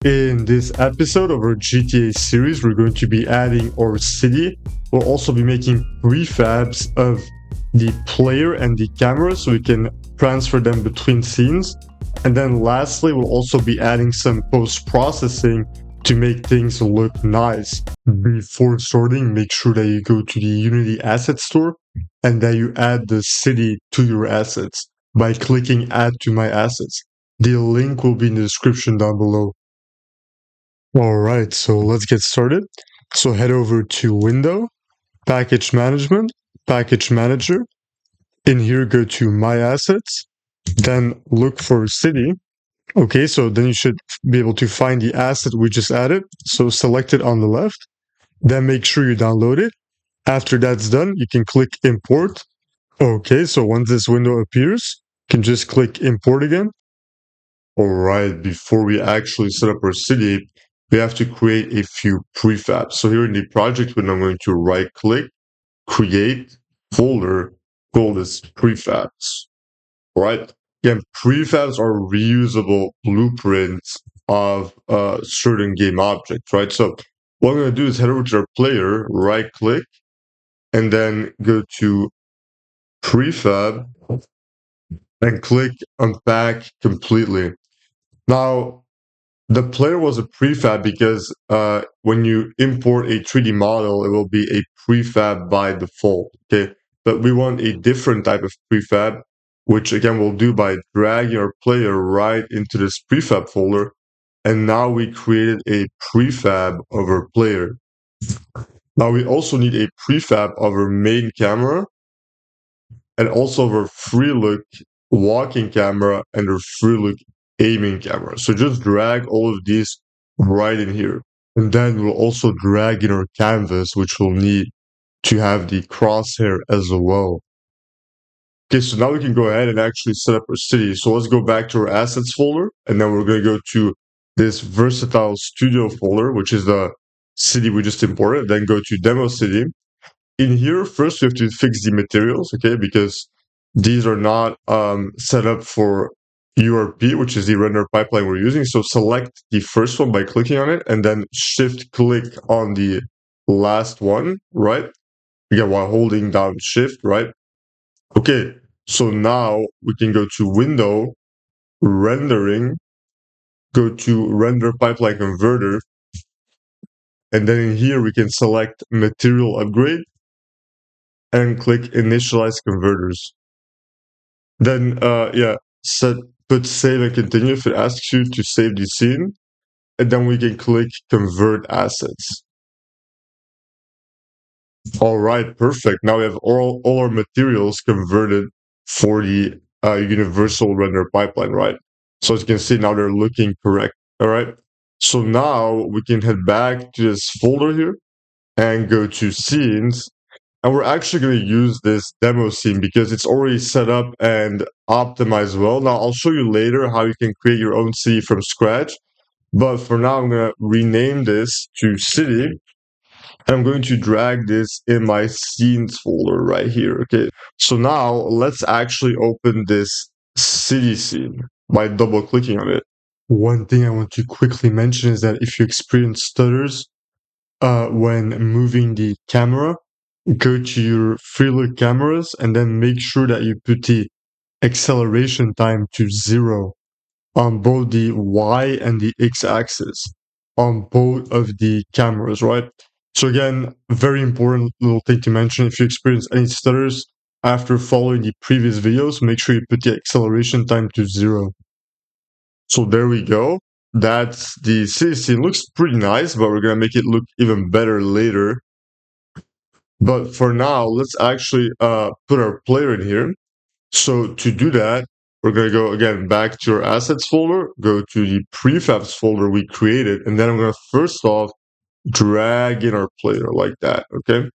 In this episode of our GTA series, we're going to be adding our city. We'll also be making prefabs of the player and the camera so we can transfer them between scenes. And then lastly, we'll also be adding some post-processing to make things look nice. Before starting, make sure that you go to the Unity Asset Store and that you add the city to your assets by clicking Add to My Assets. The link will be in the description down below. All right, so let's get started. So head over to Window, Package Management, Package Manager. In here, go to My Assets, then look for City. Okay, so then you should be able to find the asset we just added. So select it on the left, then make sure you download it. After that's done, you can click Import. Okay, so once this window appears, you can just click Import again. All right, before we actually set up our city, we have to create a few prefabs. So here in the project window, I'm going to right click, create folder, call this prefabs. All right. Again, prefabs are reusable blueprints of certain game objects, right? So what I'm going to do is head over to our player, right click, and then go to prefab and click unpack completely. Now, the player was a prefab because when you import a 3D model, it will be a prefab by default. Okay, but we want a different type of prefab, which again we'll do by dragging our player right into this prefab folder. And now we created a prefab of our player. Now we also need a prefab of our main camera and also of our free look walking camera and our free look aiming camera. So just drag all of these right in here. And then we'll also drag in our canvas, which we'll need to have the crosshair as well. Okay, so now we can go ahead and actually set up our city. So let's go back to our assets folder, and then we're going to go to this versatile studio folder, which is the city we just imported. Then go to demo city. In here, first we have to fix the materials, okay, because these are not set up for URP, which is the render pipeline we're using. So select the first one by clicking on it, and then shift click on the last one, right? Again, while holding down shift, right? Okay, so now we can go to Window, Rendering, go to Render Pipeline Converter, and then in here we can select Material Upgrade and click Initialize Converters. Then, put save and continue if it asks you to save the scene, and then we can click Convert Assets. All right, perfect. Now we have all our materials converted for the universal render pipeline, right? So as you can see, now they're looking correct. All right. So now we can head back to this folder here and go to scenes. And we're actually going to use this demo scene because it's already set up and optimized well. Now I'll show you later how you can create your own city from scratch. But for now, I'm going to rename this to city. And I'm going to drag this in my scenes folder right here. Okay, so now let's actually open this city scene by double clicking on it. One thing I want to quickly mention is that if you experience stutters when moving the camera, go to your free look cameras and then make sure that you put the acceleration time to 0 on both the Y and the X axis on both of the cameras, right? So again, very important little thing to mention. If you experience any stutters after following the previous videos, make sure you put the acceleration time to 0. So there we go. That's the city scene. Looks pretty nice, but we're gonna make it look even better later. But for now, let's actually put our player in here. So to do that, we're going to go again back to our assets folder, go to the prefabs folder we created, and then I'm going to first off drag in our player like that, okay?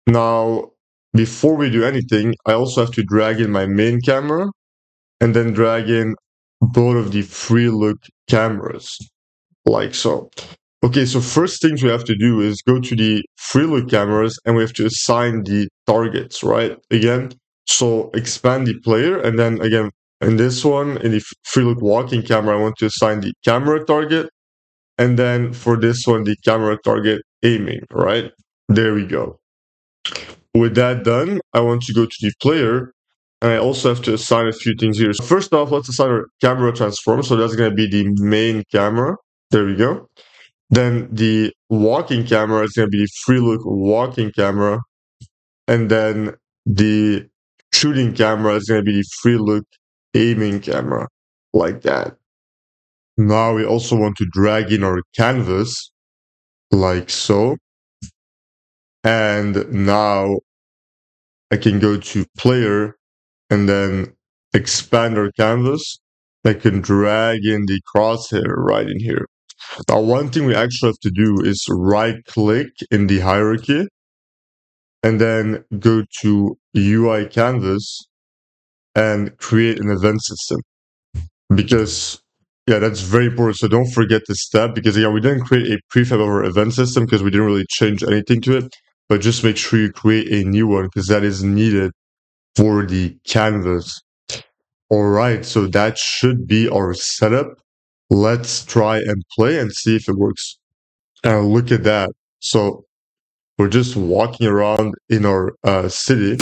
Now, before we do anything, I also have to drag in my main camera and then drag in both of the free look cameras, like so. Okay, so first things we have to do is go to the free look cameras and we have to assign the targets, right? Again, so expand the player and then again, in this one, in the free look walking camera, I want to assign the camera target And then for this one, the camera target aiming, right? There we go. With that done, I want to go to the player, and I also have to assign a few things here. So first off, let's assign our camera transform. So that's going to be the main camera. There we go. Then the walking camera is going to be the free look walking camera. And then the shooting camera is going to be the free look aiming camera, like that. Now we also want to drag in our canvas, like so. And now I can go to player and then expand our canvas. I can drag in the crosshair right in here. Now, one thing we actually have to do is right click in the hierarchy and then go to UI canvas and create an event system. Because, yeah, that's very important. So don't forget this step because, yeah, we didn't create a prefab of our event system because we didn't really change anything to it. But just make sure you create a new one because that is needed for the canvas. All right, so that should be our setup. Let's try and play and see if it works. And look at that. So we're just walking around in our city.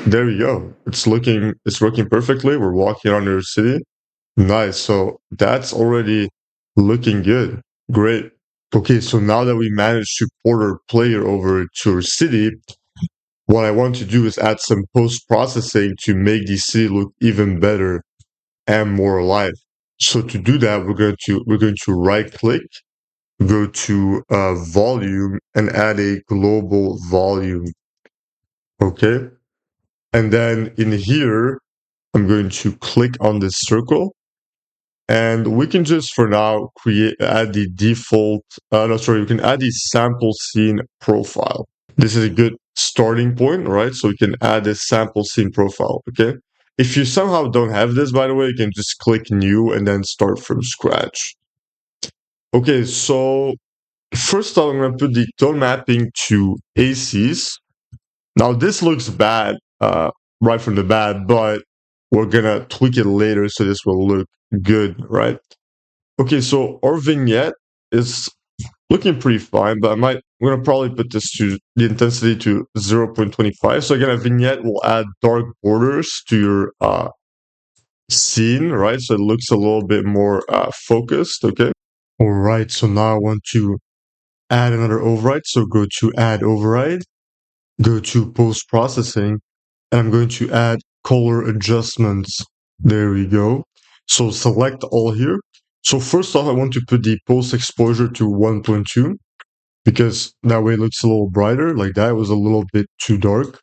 There we go. It's working perfectly. We're walking around our city. Nice. So that's already looking good. Great. Okay, so now that we managed to port our player over to our city, what I want to do is add some post-processing to make the city look even better and more alive. So to do that, we're going to right click, go to volume, and add a global volume. Okay, and then in here, I'm going to click on this circle, and we can just for now add the default. No, sorry, we can add the sample scene profile. This is a good starting point, right? So we can add a sample scene profile. Okay. If you somehow don't have this, by the way, you can just click new and then start from scratch. Okay, so first off, I'm going to put the tone mapping to ACs. Now, this looks bad right from the bat, but we're going to tweak it later so this will look good, right? Okay, so our vignette is looking pretty fine, but I'm gonna probably put this to the intensity to 0.25. So again, a vignette will add dark borders to your scene, right? So it looks a little bit more focused, okay? All right, so now I want to add another override. So go to add override, go to post processing, and I'm going to add color adjustments. There we go. So select all here. So first off, I want to put the post exposure to 1.2 because that way it looks a little brighter. Like that was a little bit too dark,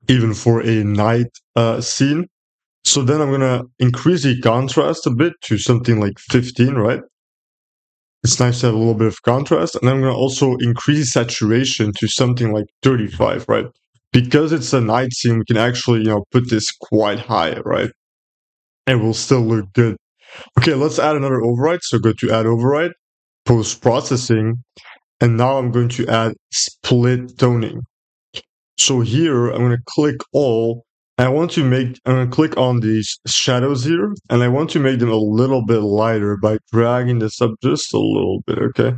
even for a night scene. So then I'm gonna increase the contrast a bit to something like 15, right? It's nice to have a little bit of contrast. And I'm gonna also increase saturation to something like 35, right? Because it's a night scene, we can actually, put this quite high, right? And will still look good. Okay, let's add another override. So go to add override, post processing, and now I'm going to add split toning. So here I'm going to click all. I'm going to click on these shadows here, and I want to make them a little bit lighter by dragging this up just a little bit, okay?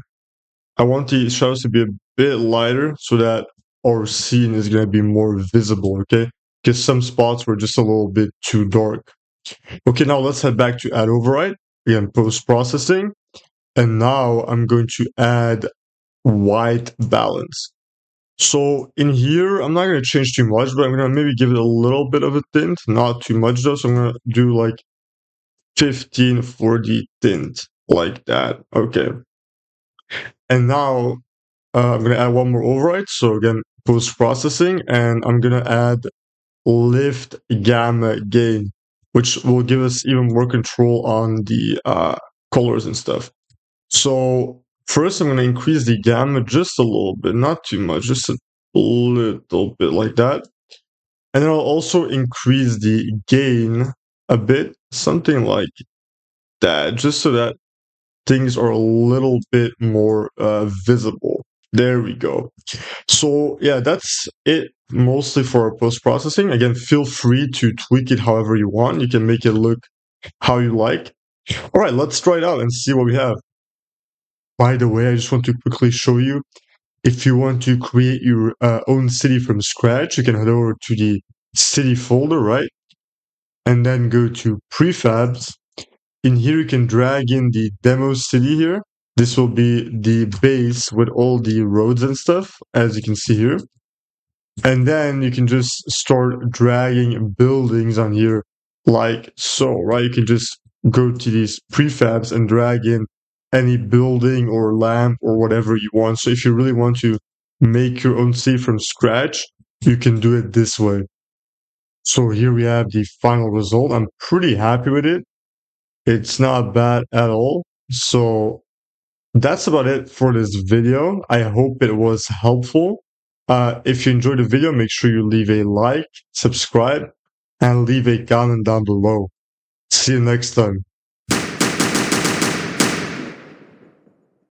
I want the shadows to be a bit lighter so that our scene is going to be more visible, okay? Because some spots were just a little bit too dark. Okay, now let's head back to add override, again, post-processing. And now I'm going to add white balance. So in here, I'm not going to change too much, but I'm going to maybe give it a little bit of a tint, not too much though. So I'm going to do like 15 for the tint, like that. Okay. And now I'm going to add one more override. So again, post-processing, and I'm going to add lift gamma gain, which will give us even more control on the colors and stuff. So first I'm going to increase the gamma just a little bit, not too much, just a little bit like that. And then I'll also increase the gain a bit, something like that, just so that things are a little bit more visible. There we go. So yeah, that's it mostly for post-processing. Again, feel free to tweak it however you want. You can make it look how you like. All right, let's try it out and see what we have. By the way, I just want to quickly show you, if you want to create your own city from scratch, you can head over to the city folder, right? And then go to prefabs. In here, you can drag in the demo city here. This will be the base with all the roads and stuff, as you can see here. And then you can just start dragging buildings on here like so, right? You can just go to these prefabs and drag in any building or lamp or whatever you want. So if you really want to make your own city from scratch, you can do it this way. So here we have the final result. I'm pretty happy with it. It's not bad at all. So that's about it for this video. I hope it was helpful. If you enjoyed the video, make sure you leave a like, subscribe, and leave a comment down below. See you next time.